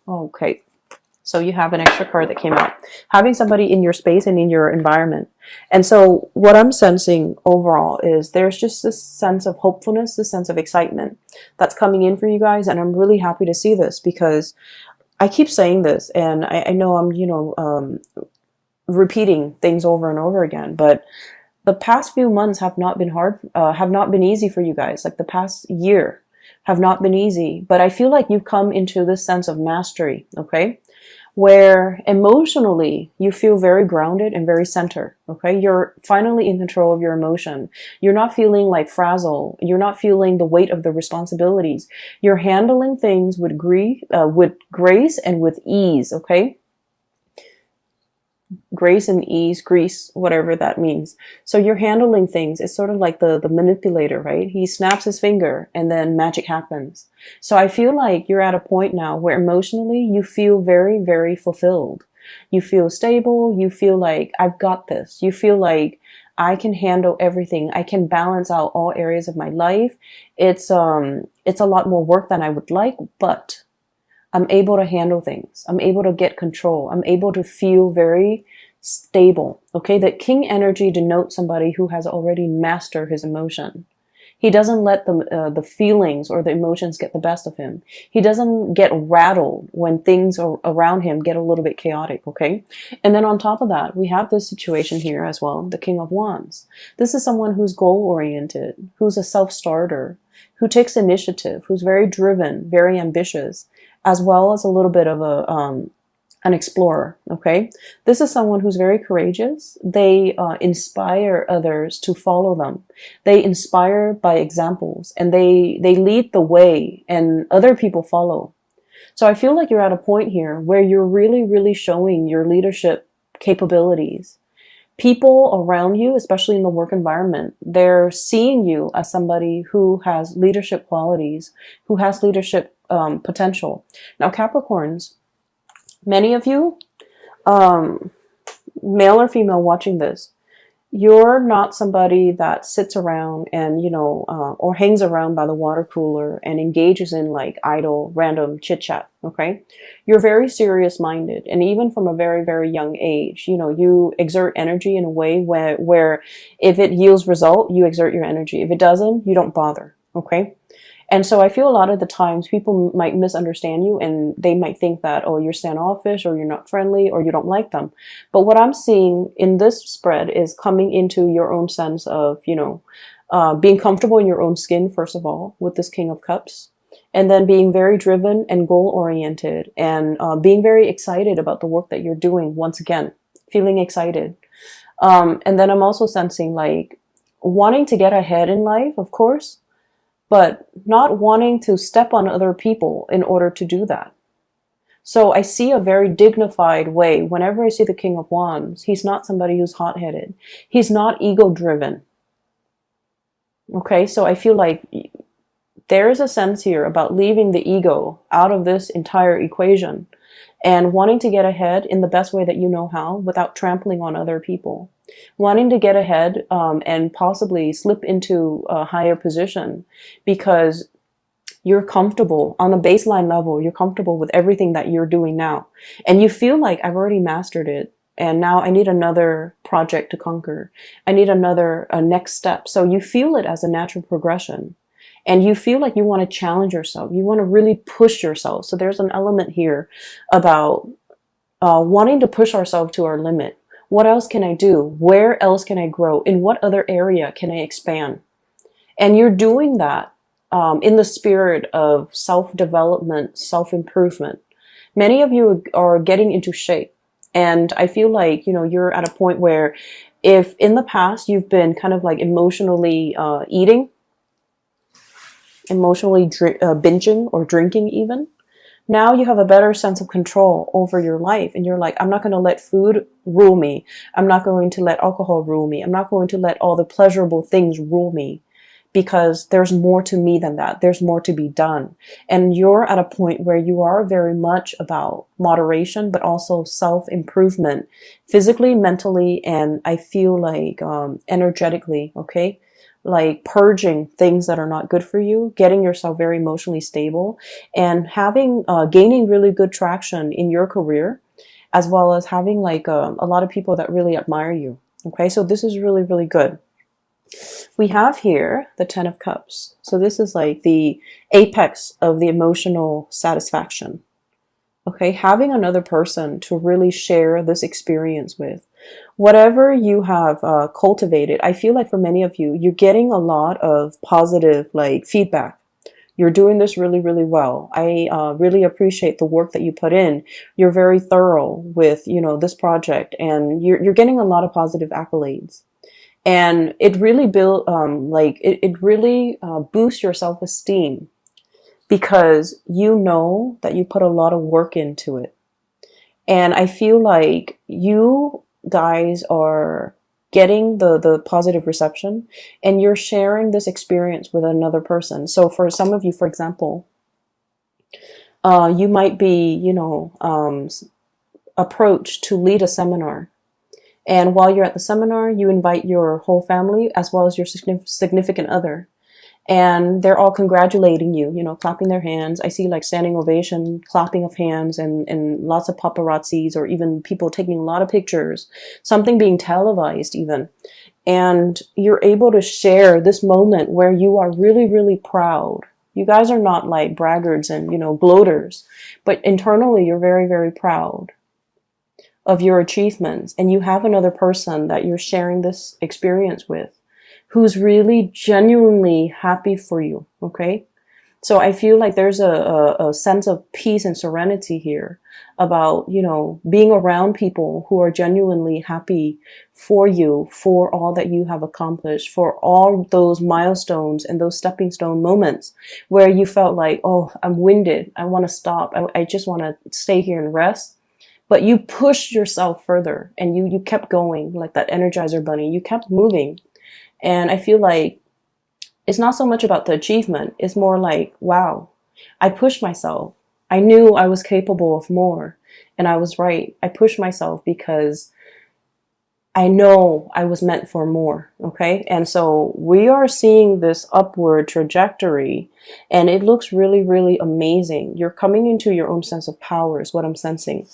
Okay. So you have an extra card that came out. Having somebody in your space and in your environment. And so what I'm sensing overall is there's just this sense of hopefulness, this sense of excitement that's coming in for you guys. And I'm really happy to see this because I keep saying this and I know I'm, repeating things over and over again, but the past few months have not been hard, have not been easy for you guys. Like the past year have not been easy, but I feel like you've come into this sense of mastery, okay? Where emotionally you feel very grounded and very centered, okay? You're finally in control of your emotion. You're not feeling like frazzled. You're not feeling the weight of the responsibilities. You're handling things with grace and with ease, okay? Grace and ease, grease, whatever that means. So you're handling things. It's sort of like the manipulator, right? He snaps his finger and then magic happens. So I feel like you're at a point now where emotionally you feel very, very fulfilled. You feel stable. You feel like I've got this. You feel like I can handle everything. I can balance out all areas of my life. It's a lot more work than I would like, but I'm able to handle things. I'm able to get control. I'm able to feel very stable. Okay. That king energy denotes somebody who has already mastered his emotion. He doesn't let the feelings or the emotions get the best of him. He doesn't get rattled when things around him get a little bit chaotic. Okay. And then on top of that, we have this situation here as well. The King of Wands. This is someone who's goal oriented, who's a self-starter, who takes initiative, who's very driven, very ambitious, as well as a little bit of an explorer. Okay, this is someone who's very courageous. They inspire others to follow them. They inspire by examples, and they lead the way, and other people follow. So I feel like you're at a point here where you're really, really showing your leadership capabilities. People around you, especially in the work environment, they're seeing you as somebody who has leadership qualities, who has leadership potential. Now, Capricorns, many of you, male or female watching this, you're not somebody that sits around and, or hangs around by the water cooler and engages in like idle, random chit chat. Okay. You're very serious minded. And even from a very, very young age, you exert energy in a way where if it yields result, you exert your energy. If it doesn't, you don't bother. Okay. And so I feel a lot of the times people might misunderstand you and they might think that, oh, you're standoffish or you're not friendly or you don't like them. But what I'm seeing in this spread is coming into your own sense of, being comfortable in your own skin, first of all, with this King of Cups, and then being very driven and goal oriented and being very excited about the work that you're doing. Once again, feeling excited. And then I'm also sensing like wanting to get ahead in life, of course, but not wanting to step on other people in order to do that. So I see a very dignified way. Whenever I see the King of Wands, he's not somebody who's hot-headed. He's not ego-driven. Okay, so I feel like there is a sense here about leaving the ego out of this entire equation and wanting to get ahead in the best way that you know how without trampling on other people. Wanting to get ahead and possibly slip into a higher position because you're comfortable on a baseline level. You're comfortable with everything that you're doing now. And you feel like I've already mastered it. And now I need another project to conquer. I need another next step. So you feel it as a natural progression. And you feel like you want to challenge yourself. You want to really push yourself. So there's an element here about wanting to push ourselves to our limit. What else can I do? Where else can I grow? In what other area can I expand? And you're doing that in the spirit of self-development, self-improvement. Many of you are getting into shape. And I feel like, you're at a point where if in the past you've been kind of like emotionally eating, emotionally binging or drinking even, now you have a better sense of control over your life. And you're like, I'm not going to let food rule me. I'm not going to let alcohol rule me. I'm not going to let all the pleasurable things rule me because there's more to me than that. There's more to be done. And you're at a point where you are very much about moderation, but also self-improvement physically, mentally, and I feel like energetically, okay? like purging things that are not good for you, getting yourself very emotionally stable, and having gaining really good traction in your career, as well as having like a lot of people that really admire you. Okay, so this is really, really good. We have here the Ten of Cups. So this is like the apex of the emotional satisfaction. Okay, having another person to really share this experience with. Whatever you have cultivated, I feel like for many of you, you're getting a lot of positive like feedback. You're doing this really, really well. I really appreciate the work that you put in. You're very thorough with, this project, and you're getting a lot of positive accolades. And it really it really boosts your self-esteem, because you know that you put a lot of work into it. And I feel like you guys are getting the positive reception, and you're sharing this experience with another person. So for some of you, for example, you might be, approached to lead a seminar. And while you're at the seminar, you invite your whole family as well as your significant other. And they're all congratulating you, clapping their hands. I see like standing ovation, clapping of hands, and lots of paparazzis, or even people taking a lot of pictures, something being televised even. And you're able to share this moment where you are really, really proud. You guys are not like braggarts and, gloaters, but internally you're very, very proud of your achievements. And you have another person that you're sharing this experience with, who's really genuinely happy for you. Okay. So I feel like there's a sense of peace and serenity here about, being around people who are genuinely happy for you, for all that you have accomplished, for all those milestones and those stepping stone moments where you felt like, oh, I'm winded. I want to stop. I just want to stay here and rest. But you pushed yourself further, and you kept going like that Energizer bunny. You kept moving. And I feel like it's not so much about the achievement. It's more like, wow, I pushed myself. I knew I was capable of more, and I was right. I pushed myself because I know I was meant for more. Okay. And so we are seeing this upward trajectory, and it looks really, really amazing. You're coming into your own sense of power is what I'm sensing.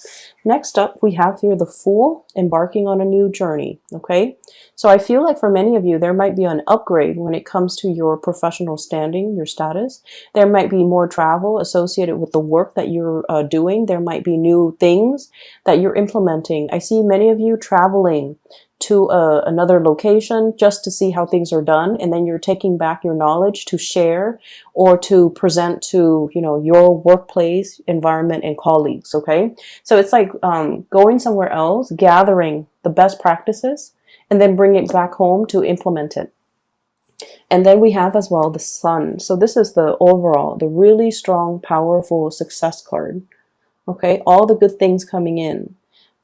Next up, we have here the Fool, embarking on a new journey. Okay. So I feel like for many of you, there might be an upgrade when it comes to your professional standing, your status. There might be more travel associated with the work that you're doing. There might be new things that you're implementing. I see many of you traveling to another location just to see how things are done, and then you're taking back your knowledge to share or to present to your workplace environment and colleagues. Okay, so it's like going somewhere else, gathering the best practices, and then bring it back home to implement it. And then we have as well the Sun. So this is the overall, the really strong, powerful success card. Okay, all the good things coming in,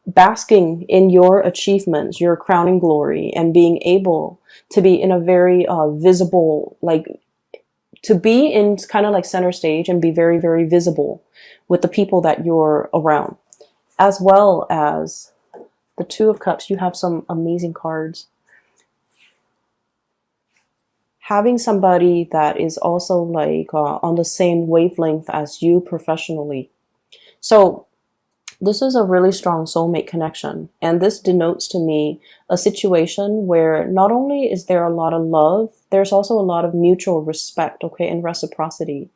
basking in your achievements, your crowning glory, and being able to be in a very visible, like to be in kind of like center stage and be very, very visible with the people that you're around. As well as the Two of Cups, you have some amazing cards. Having somebody that is also like on the same wavelength as you professionally. So this is a really strong soulmate connection. And this denotes to me a situation where not only is there a lot of love, there's also a lot of mutual respect, okay, and reciprocity.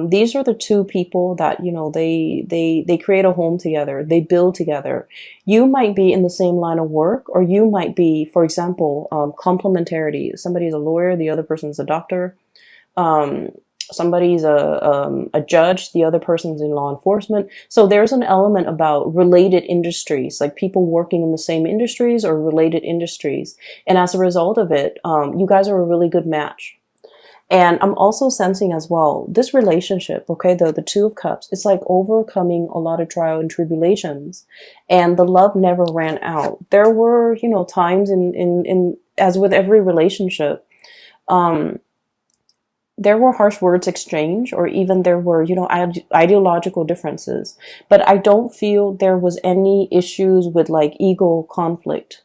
These are the two people that, they create a home together. They build together. You might be in the same line of work, or you might be, for example, complementarity. Somebody's a lawyer, the other person's a doctor. Somebody's a judge, the other person's in law enforcement. So there's an element about related industries, like people working in the same industries or related industries. And as a result of it, you guys are a really good match. And I'm also sensing as well, this relationship, okay, the Two of Cups, it's like overcoming a lot of trial and tribulations, and the love never ran out. There were, times in as with every relationship, there were harsh words exchanged, or even there were, ideological differences, but I don't feel there was any issues with like ego conflict.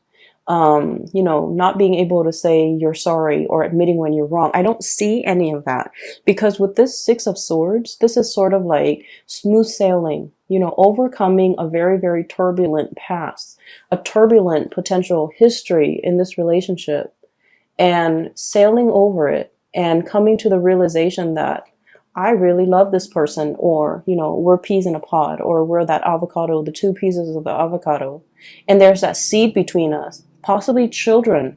you know, not being able to say you're sorry or admitting when you're wrong. I don't see any of that, because with this Six of Swords, this is sort of like smooth sailing, you know, overcoming a very, very turbulent past, a turbulent potential history in this relationship, and sailing over it and coming to the realization that I really love this person, or, you know, we're peas in a pod, or we're that avocado, the two pieces of the avocado. And there's that seed between us, possibly children,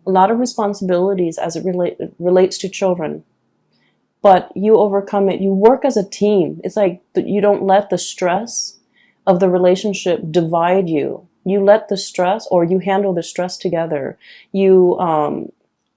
a lot of responsibilities as it relates to children. But you overcome it. You work as a team. It's like you don't let the stress of the relationship divide you. You let the stress, or you handle the stress together. You,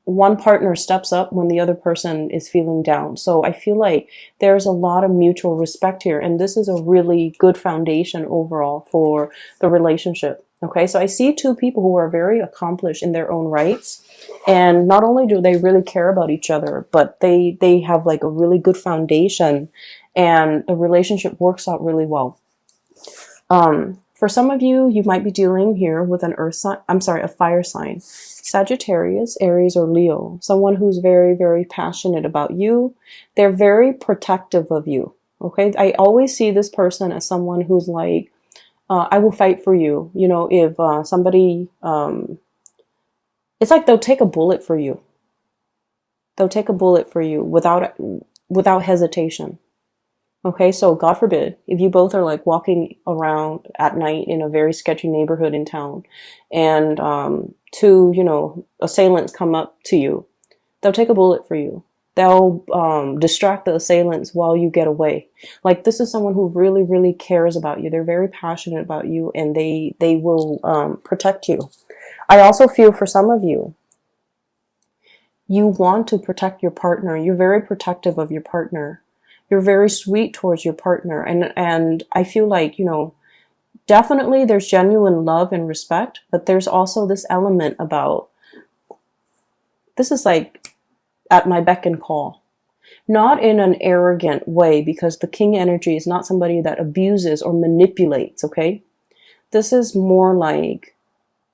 one partner steps up when the other person is feeling down. So I feel like there's a lot of mutual respect here, and this is a really good foundation overall for the relationship. Okay, so I see two people who are very accomplished in their own rights, and not only do they really care about each other, but they have like a really good foundation, and the relationship works out really well. For some of you, you might be dealing here with an earth sign, I'm sorry, a fire sign. Sagittarius, Aries, or Leo. Someone who's very, very passionate about you. They're very protective of you. Okay, I always see this person as someone who's like, I will fight for you. You know, if somebody, it's like they'll take a bullet for you. They'll take a bullet for you without hesitation. Okay, so God forbid, if you both are like walking around at night in a very sketchy neighborhood in town, and two, you know, assailants come up to you, they'll take a bullet for you. They'll distract the assailants while you get away. Like, this is someone who really, really cares about you. They're very passionate about you, and they will protect you. I also feel for some of you, you want to protect your partner. You're very protective of your partner. You're very sweet towards your partner. And I feel like, you know, definitely there's genuine love and respect, but there's also this element about, this is like at my beck and call. Not in an arrogant way, because the king energy is not somebody that abuses or manipulates, okay? This is more like,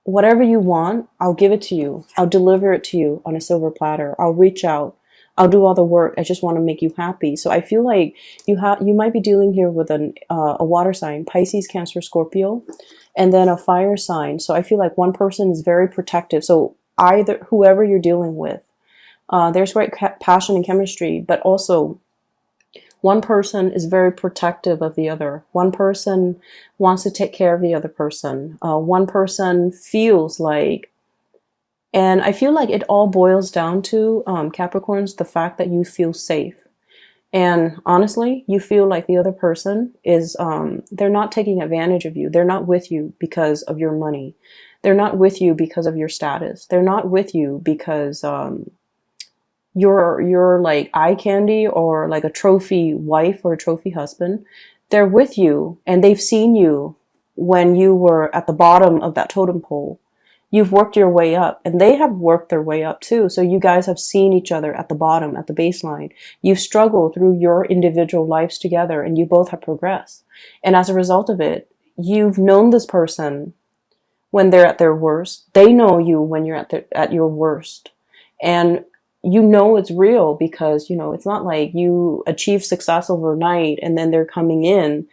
whatever you want, I'll give it to you. I'll deliver it to you on a silver platter. I'll reach out. I'll do all the work. I just want to make you happy. So I feel like you might be dealing here with a water sign, Pisces, Cancer, Scorpio, and then a fire sign. So I feel like one person is very protective. So either whoever you're dealing with, there's great passion and chemistry, but also one person is very protective of the other. One person wants to take care of the other person. One person feels like, and I feel like it all boils down to, Capricorns, the fact that you feel safe. And honestly, you feel like the other person is, they're not taking advantage of you. They're not with you because of your money. They're not with you because of your status. They're not with you because you're like eye candy or like a trophy wife or a trophy husband. They're with you, and they've seen you when you were at the bottom of that totem pole. You've worked your way up, and they have worked their way up too. So you guys have seen each other at the bottom, at the baseline. You've struggled through your individual lives together, and you both have progressed. And as a result of it, you've known this person when they're at their worst. They know you when you're at your worst. And you know it's real, because, you know, it's not like you achieve success overnight and then they're coming in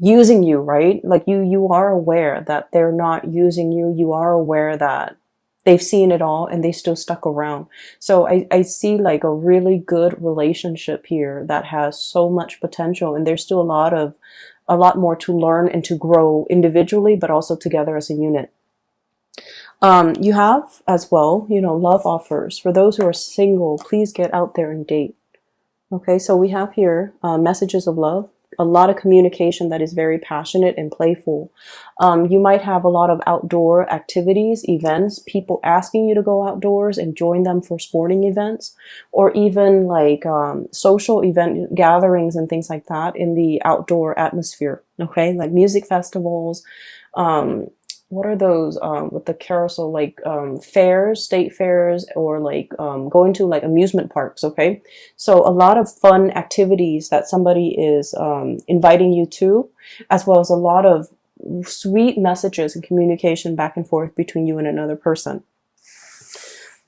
using you, right? Like you are aware that they're not using you. You are aware that they've seen it all and they still stuck around. So I see like a really good relationship here that has so much potential, and there's still a lot more to learn and to grow individually, but also together as a unit. You have as well, you know, love offers. For those who are single, please get out there and date. Okay, so we have here messages of love, a lot of communication that is very passionate and playful. You might have a lot of outdoor activities, events, people asking you to go outdoors and join them for sporting events, or even like social event gatherings and things like that in the outdoor atmosphere. Okay, like music festivals. What are those with the carousel, like fairs, state fairs, or like going to like amusement parks, okay? So a lot of fun activities that somebody is inviting you to, as well as a lot of sweet messages and communication back and forth between you and another person.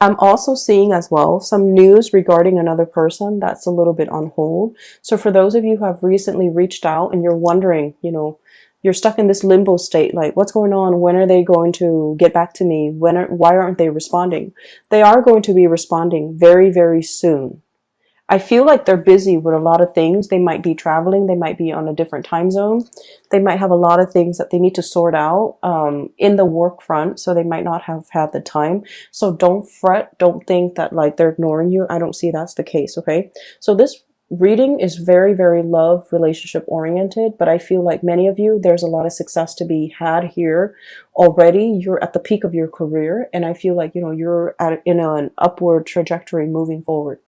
I'm also seeing as well some news regarding another person that's a little bit on hold. So for those of you who have recently reached out and you're wondering, you're stuck in this limbo state, like what's going on? When are they going to get back to me? Why aren't they responding? They are going to be responding very, very soon. I feel like they're busy with a lot of things. They might be traveling. They might be on a different time zone. They might have a lot of things that they need to sort out in the work front. So they might not have had the time. So don't fret. Don't think that like they're ignoring you. I don't see that's the case. Okay. So this reading is very, very love relationship oriented, but I feel like many of you, there's a lot of success to be had here already. You're at the peak of your career. And I feel like, you're in an upward trajectory moving forward.